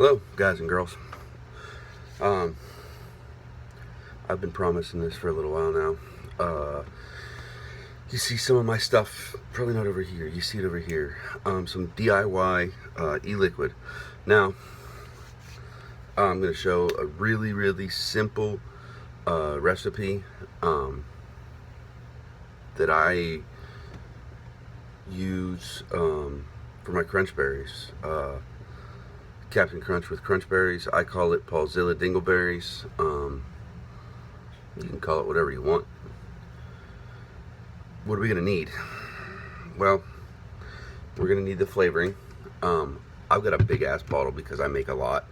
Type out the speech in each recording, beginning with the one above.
Hello, guys and girls. I've been promising this for a little while now. You see some of my stuff, probably not over here. You see it over here. Some DIY Eliquid. Now, I'm going to show a really, really simple recipe that I use for my crunch berries. Captain Crunch with crunch berries. I call it Paulzilla dingleberries. You can call it whatever you want. What are we gonna need? Well, we're gonna need the flavoring. I've got a big ass bottle because I make a lot.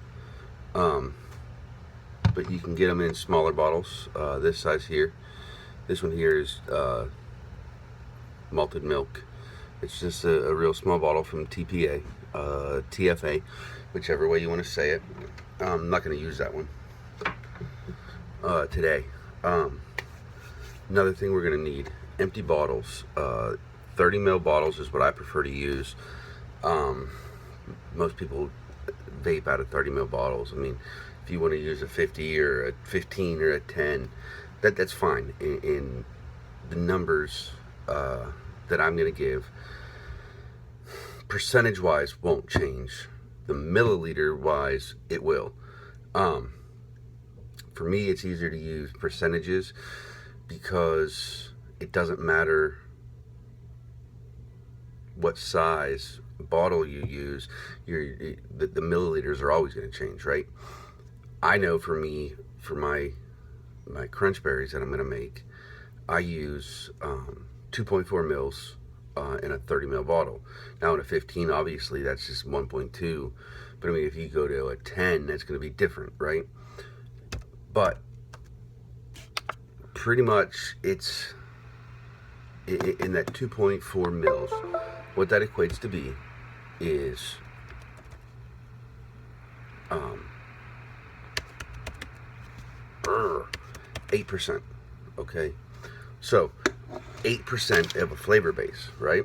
But you can get them in smaller bottles, this size here. This one here is malted milk. It's just a real small bottle from TPA, TFA, whichever way you want to say it. I'm not going to use that one today. Another thing we're going to need, empty bottles. 30 ml bottles is what I prefer to use. Most people vape out of 30 ml bottles. I mean, if you want to use a 50 or a 15 or a 10, that's fine. In the numbers that I'm going to give, percentage wise won't change. The milliliter wise it will. For me, it's easier to use percentages because it doesn't matter what size bottle you use, the milliliters are always going to change, right? I know for me, for my crunch berries that I'm going to make, I use 2.4 mils in a 30 ml bottle. Now in a 15, obviously that's just 1.2, but I mean if you go to a 10, that's going to be different, right? But pretty much it's in that 2.4 mils. What that equates to be is 8%. Okay, so 8% of a flavor base, right?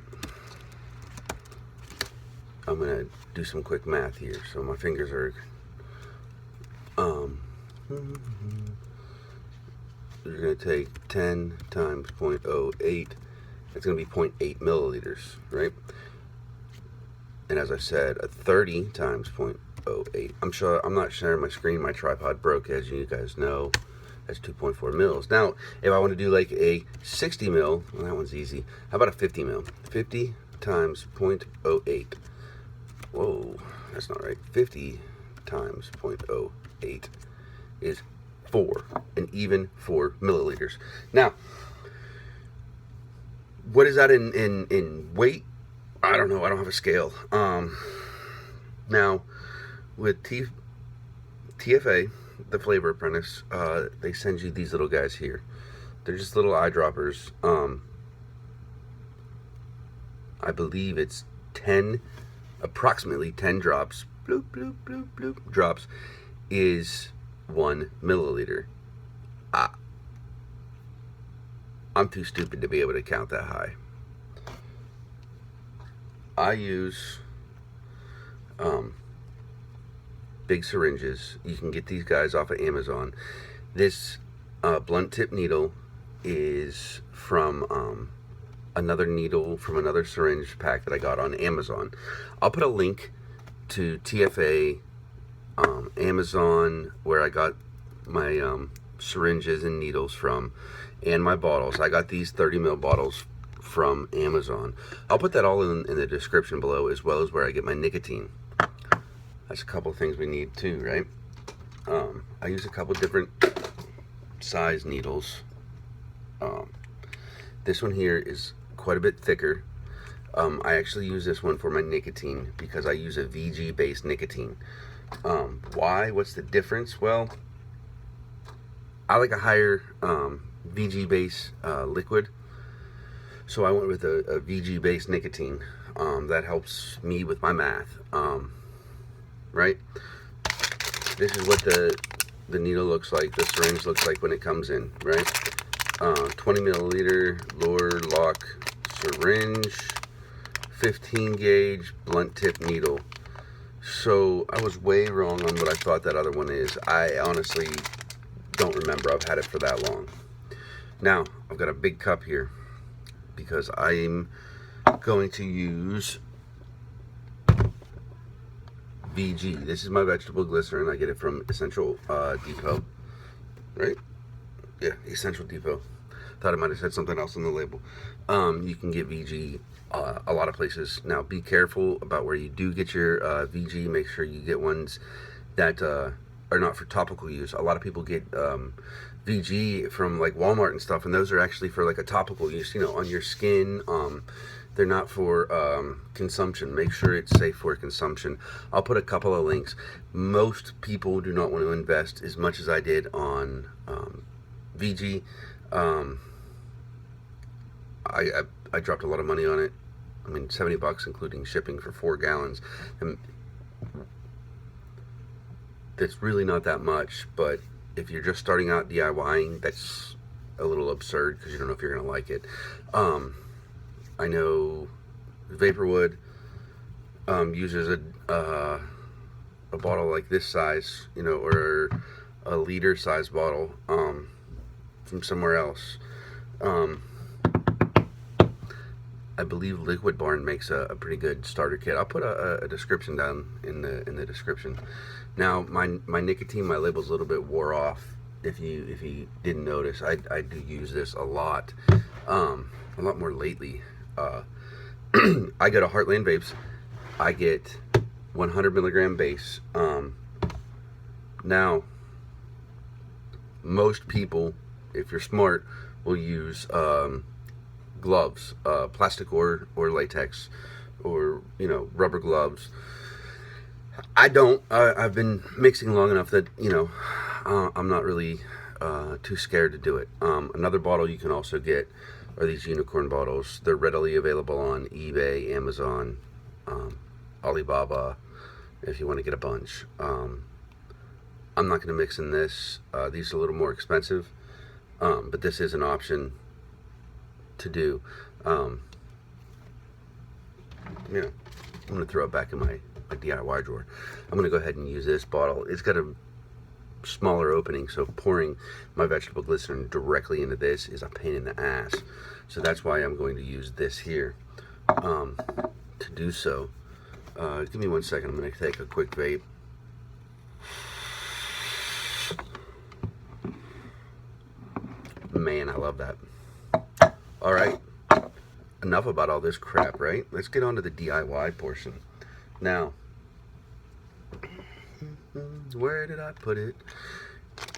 I'm gonna do some quick math here, so my fingers are you're gonna take 10 times 0.08. It's gonna be 0.8 milliliters, right? And as I said, a 30 times 0.08. I'm not sharing my screen. My tripod broke, as you guys know. That's 2.4 mils. Now, if I want to do like a 60 mil, well, that one's easy. How about a 50 mil? 50 times 0.08. Whoa, that's not right. 50 times 0.08 is 4, an even 4 milliliters. Now, what is that in weight? I don't know. I don't have a scale. Now, with TFA, the Flavor Apprentice, they send you these little guys here. They're just little eyedroppers. I believe it's approximately 10 drops. Bloop, bloop, bloop, bloop. Drops is 1 milliliter. I'm too stupid to be able to count that high. I use big syringes. You can get these guys off of Amazon. This blunt tip needle is from another needle from another syringe pack that I got on Amazon. I'll put a link to TFA, Amazon, where I got my syringes and needles from, and my bottles. I got these 30 ml bottles from Amazon. I'll put that all in the description below, as well as where I get my nicotine. That's a couple of things we need too, right? I use a couple different size needles. This one here is quite a bit thicker. I actually use this one for my nicotine because I use a VG based nicotine. Why? What's the difference? Well, I like a higher VG base liquid, so I went with a VG based nicotine. That helps me with my math. Right? This is what the needle looks like, the syringe looks like when it comes in, right? 20 milliliter Lure Lock syringe, 15 gauge blunt tip needle. So I was way wrong on what I thought that other one is. I honestly don't remember. I've had it for that long. Now, I've got a big cup here because I'm going to use VG. This is my vegetable glycerin. I get it from Essential Depot, right? Yeah, Essential Depot. Thought I might have said something else on the label. You can get VG a lot of places. Now, be careful about where you do get your VG. Make sure you get ones that are not for topical use. A lot of people get VG from like Walmart and stuff, and those are actually for like a topical use, you know, on your skin. They're not for consumption. Make sure it's safe for consumption. I'll put a couple of links. Most people do not want to invest as much as I did on VG. I dropped a lot of money on it. I mean, $70 including shipping for 4 gallons. And that's really not that much, but if you're just starting out DIYing, that's a little absurd because you don't know if you're going to like it. I know Vaporwood uses a bottle like this size, you know, or a liter size bottle from somewhere else. I believe Liquid Barn makes a pretty good starter kit. I'll put a description down in the description. Now, my nicotine, my label's a little bit wore off. If you didn't notice, I do use this a lot more lately. I go to Heartland Vapes. I get 100 milligram base. Now, most people, if you're smart, will use gloves, plastic or latex, or, you know, rubber gloves. I don't. I've been mixing long enough that, you know, I'm not really too scared to do it. Another bottle you can also get are these unicorn bottles. They're readily available on eBay, Amazon, Alibaba, if you want to get a bunch. I'm not going to mix in this. These are a little more expensive, but this is an option to do. You know, I'm going to throw it back in my DIY drawer. I'm going to go ahead and use this bottle. It's got a smaller opening, so pouring my vegetable glycerin directly into this is a pain in the ass. So that's why I'm going to use this here to do so. Give me 1 second. I'm going to take a quick vape. Man, I love that. All right, enough about all this crap, right? Let's get on to the DIY portion. Now, where did I put it?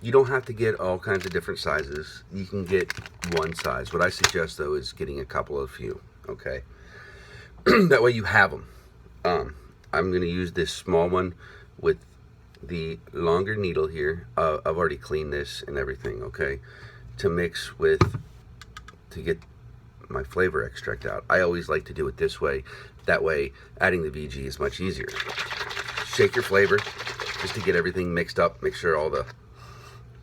You don't have to get all kinds of different sizes. You can get one size. What I suggest, though, is getting a couple of few, okay? That way you have them. I'm going to use this small one with the longer needle here. I've already cleaned this and everything, okay? To mix with, to get my flavor extract out. I always like to do it this way. That way, adding the VG is much easier. Shake your flavor just to get everything mixed up. Make sure all the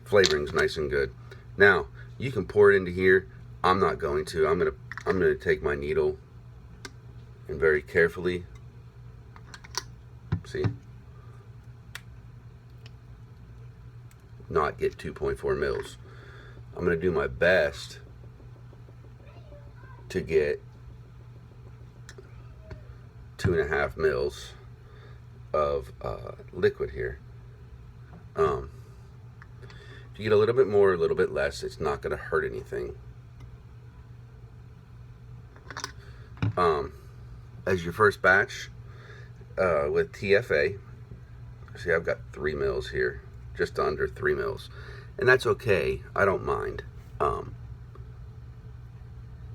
flavoring's nice and good. Now, you can pour it into here. I'm not going to. I'm gonna take my needle and very carefully, see, not get 2.4 mils. I'm gonna do my best to get 2.5 mils of liquid here. If you get a little bit more, a little bit less, it's not going to hurt anything. As your first batch with TFA, see, I've got 3 mils here, just under 3 mils, and that's okay. I don't mind.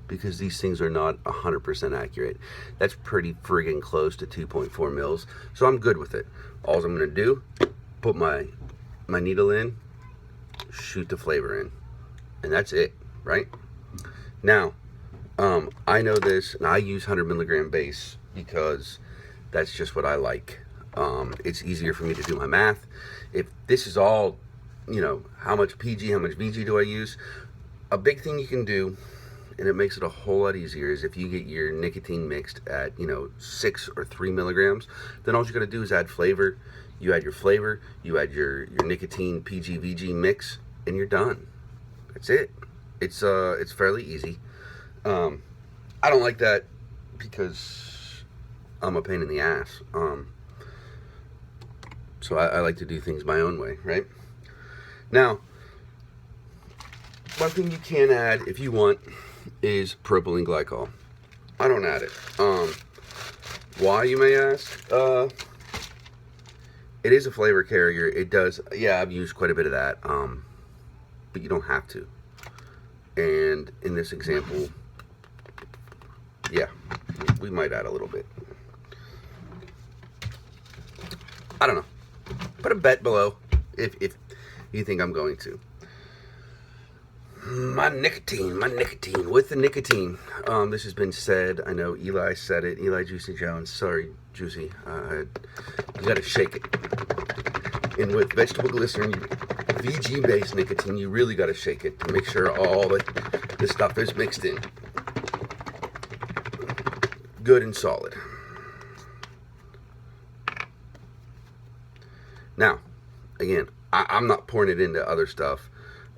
Because these things are not 100% accurate. That's pretty friggin' close to 2.4 mils, so I'm good with it. All I'm gonna do, put my needle in, shoot the flavor in, and that's it, right? Now, I know this, and I use 100 milligram base because that's just what I like. It's easier for me to do my math. If this is all, you know, how much PG, how much VG do I use? A big thing you can do and it makes it a whole lot easier, is if you get your nicotine mixed at, you know, 6 or 3 milligrams, then all you gotta do is add flavor. You add your flavor, you add your nicotine PG VG mix, and you're done. That's it. It's fairly easy. I don't like that because I'm a pain in the ass. So I like to do things my own way, right? Now, one thing you can add if you want is propylene glycol. I don't add it. Why, you may ask? It is a flavor carrier. It does, yeah, I've used quite a bit of that, but you don't have to. And in this example, yeah, we might add a little bit. I don't know. Put a bet below if you think I'm going to. My nicotine with the nicotine. This has been said. I know Eli said it. Eli Juicy Jones. Sorry, Juicy. You gotta shake it. And with vegetable glycerin, VG-based nicotine, you really gotta shake it to make sure all the stuff is mixed in. Good and solid. Now, again, I'm not pouring it into other stuff.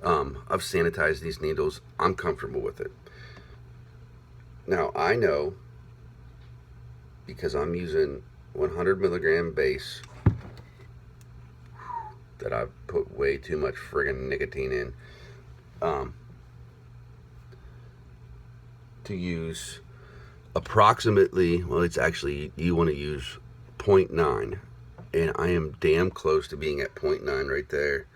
I've sanitized these needles. I'm comfortable with it. Now, I know, because I'm using 100 milligram base, that I've put way too much friggin' nicotine in, to use approximately, well, it's actually, you want to use 0.9, and I am damn close to being at 0.9 right there.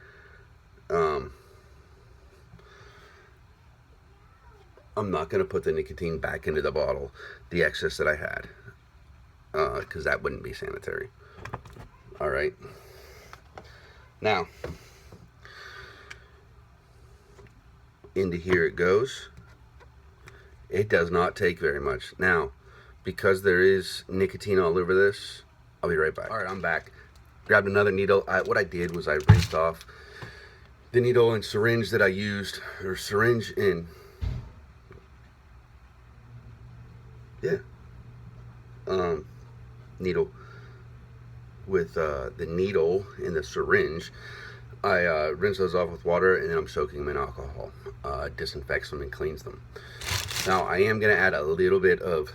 I'm not going to put the nicotine back into the bottle, the excess that I had, because that wouldn't be sanitary. All right. Now, into here it goes. It does not take very much. Now, because there is nicotine all over this, I'll be right back. All right, I'm back. Grabbed another needle. What I did was I rinsed off the needle and syringe that I used, or syringe and, yeah, needle with the needle and the syringe. I rinse those off with water, and then I'm soaking them in alcohol. Disinfects them and cleans them. Now, I am going to add a little bit of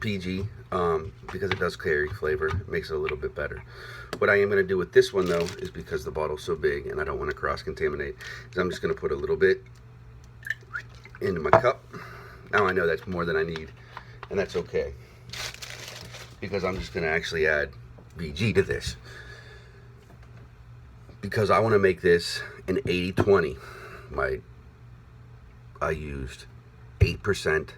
PG, because it does carry flavor. It makes it a little bit better. What I am going to do with this one, though, is because the bottle's so big and I don't want to cross-contaminate, is I'm just going to put a little bit into my cup. Now I know that's more than I need, and that's okay, because I'm just going to actually add VG to this, because I want to make this an 80-20. I used 8%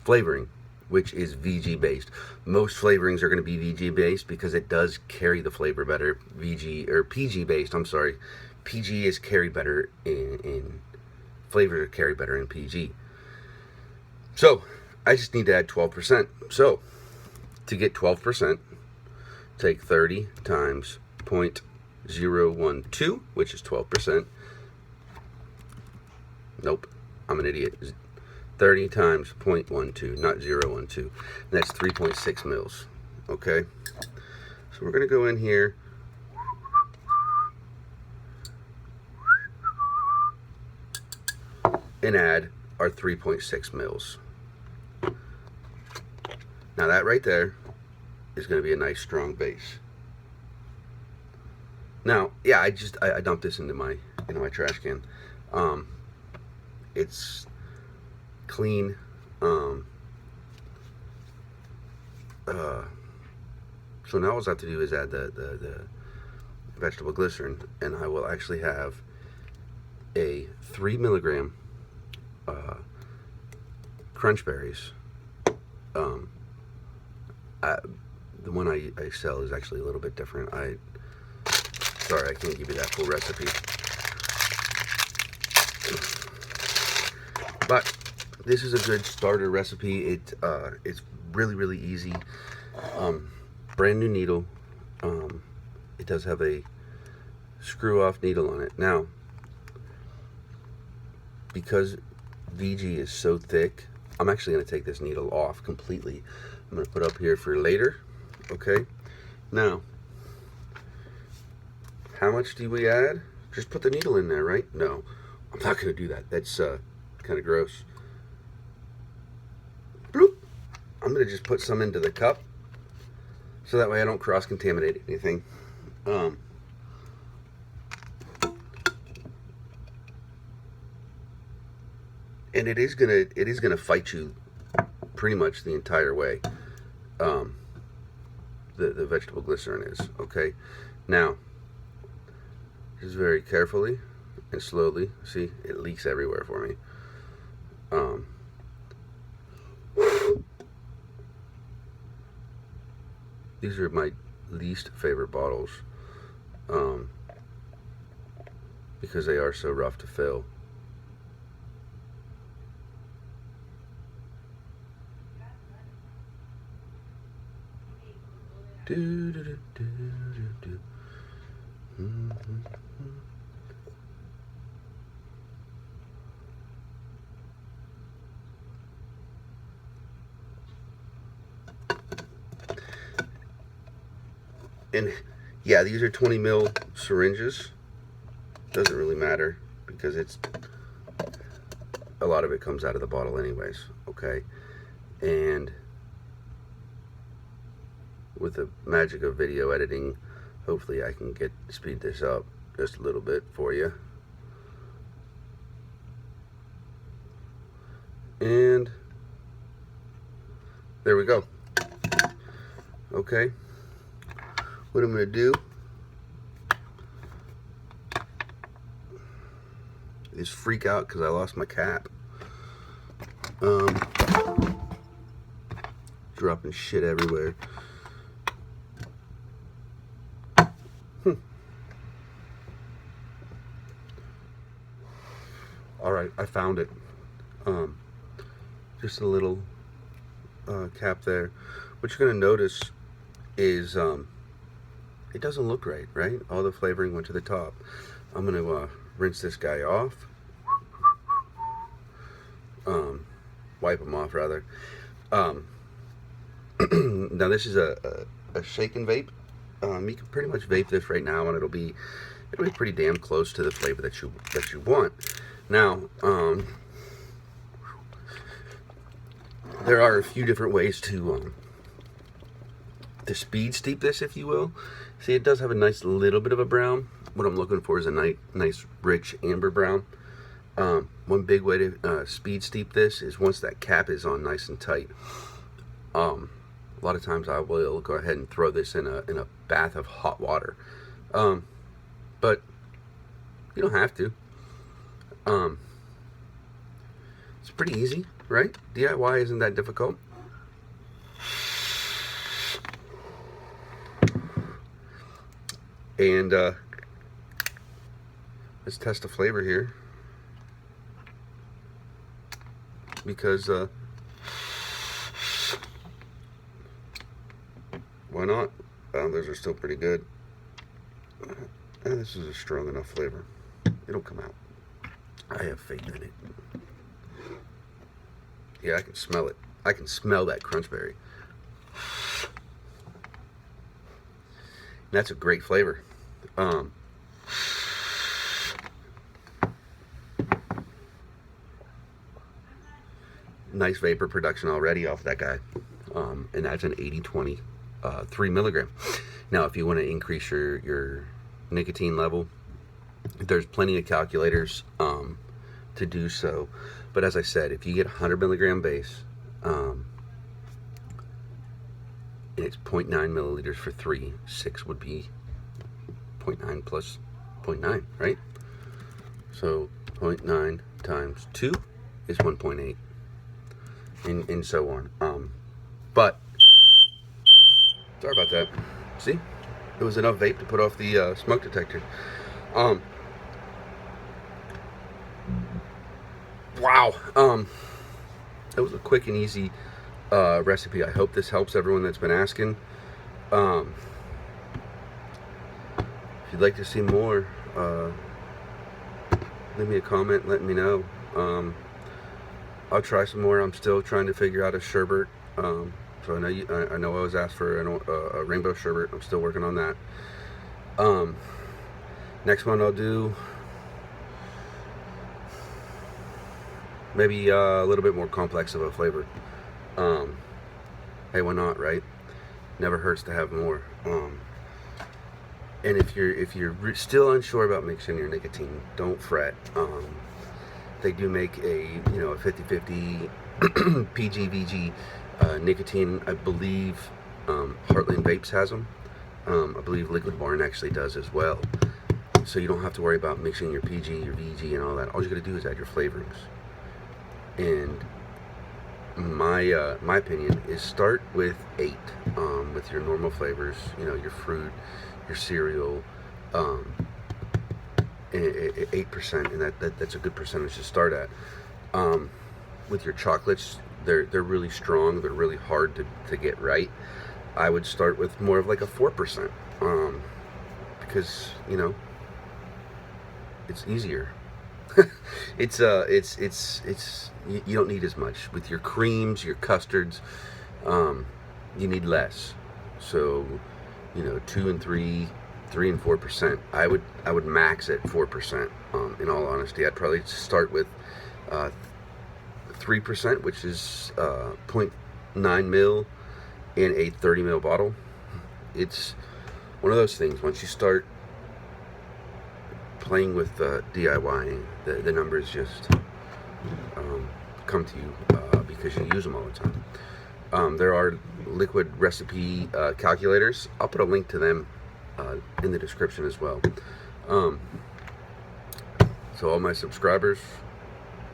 flavoring, which is VG based. Most flavorings are going to be VG based because it does carry the flavor better. VG, or PG based, I'm sorry. PG is carry better in flavor, carry better in PG. So I just need to add 12%. So to get 12%, take 30 times 0.012, which is 12%. Nope, I'm an idiot. 30 times 0.12, not 0.12. And that's 3.6 mils. Okay, so we're gonna go in here. And add our 3.6 mils. Now that right there is going to be a nice strong base. Now, yeah, I dumped this into my trash can. It's clean. So now all I have to do is add the vegetable glycerin, and I will actually have a 3 milligram crunch berries. The one I sell is actually a little bit different. Sorry, I can't give you that full recipe. But this is a good starter recipe. It's really easy. Brand new needle. It does have a screw off needle on it. Now, because VG is so thick, I'm actually going to take this needle off completely. I'm going to put up here for later. Okay, now, how much do we add? Just put the needle in there, right? No, I'm not going to do that. That's kind of gross. Bloop. I'm going to just put some into the cup, so that way I don't cross-contaminate anything. And it is gonna fight you pretty much the entire way. The vegetable glycerin is, okay. Now, just very carefully and slowly. See, it leaks everywhere for me. These are my least favorite bottles, because they are so rough to fill. And yeah, these are 20 mil syringes. Doesn't really matter because it's a lot of it comes out of the bottle anyways, okay? And with the magic of video editing, hopefully I can speed this up just a little bit for you. And there we go. Okay, what I'm gonna do is freak out because I lost my cap. Dropping shit everywhere. All right, I found it. Just a little cap there. What you're gonna notice is it doesn't look right, right? All the flavoring went to the top. I'm gonna rinse this guy off. Wipe them off rather. Now this is a shaken vape. You can pretty much vape this right now, and it'll be pretty damn close to the flavor that you want. Now, there are a few different ways to speed steep this, if you will. See, it does have a nice little bit of a brown. What I'm looking for is a nice rich amber brown. One big way to speed steep this is once that cap is on nice and tight. A lot of times I will go ahead and throw this in a bath of hot water, but you don't have to. It's pretty easy, right? DIY isn't that difficult. And let's test the flavor here, because why not? Those are still pretty good. And this is a strong enough flavor. It'll come out. I have faith in it. Yeah, I can smell it. I can smell that crunchberry. That's a great flavor. Nice vapor production already off that guy. And that's an 80-20, 3 milligram. Now, if you want to increase your nicotine level, there's plenty of calculators to do so. But as I said, if you get 100 milligram base, and it's 0.9 milliliters for 3, 6 would be 0.9 plus 0.9, right? So 0.9 times 2 is 1.8, and so on. But sorry about that. See, it was enough vape to put off the smoke detector. Wow. That was a quick and easy recipe. I hope this helps everyone that's been asking. If you'd like to see more, leave me a comment, let me know. I'll try some more. I'm still trying to figure out a sherbet. So I know I was asked for a rainbow sherbet. I'm still working on that. Next one I'll do maybe a little bit more complex of a flavor. Hey, why not, right? Never hurts to have more. And if you're still unsure about mixing your nicotine, don't fret. They do make a 50-50 PG/VG nicotine. I believe Heartland Vapes has them. I believe Liquid Barn actually does as well. So you don't have to worry about mixing your PG, your VG, and all that. All you gotta do is add your flavorings. And my opinion is start with 8 with your normal flavors. Your fruit, your cereal, 8%, and that's a good percentage to start at. With your chocolates, they're really strong. They're really hard to get right. I would start with more of like a 4%, because it's easier. it's you don't need as much. With your creams, your custards, you need less. So 2 and 3 and 4%. I would max at 4%. In all honesty, I'd probably start with 3%, which is 0.9 mil in a 30 ml bottle. It's one of those things. Once you start playing with DIYing, the numbers just come to you because you use them all the time. There are liquid recipe calculators. I'll put a link to them in the description as well. So all my subscribers,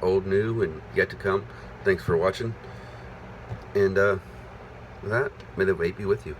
old, new, and yet to come, thanks for watching. And with that, may the vape be with you.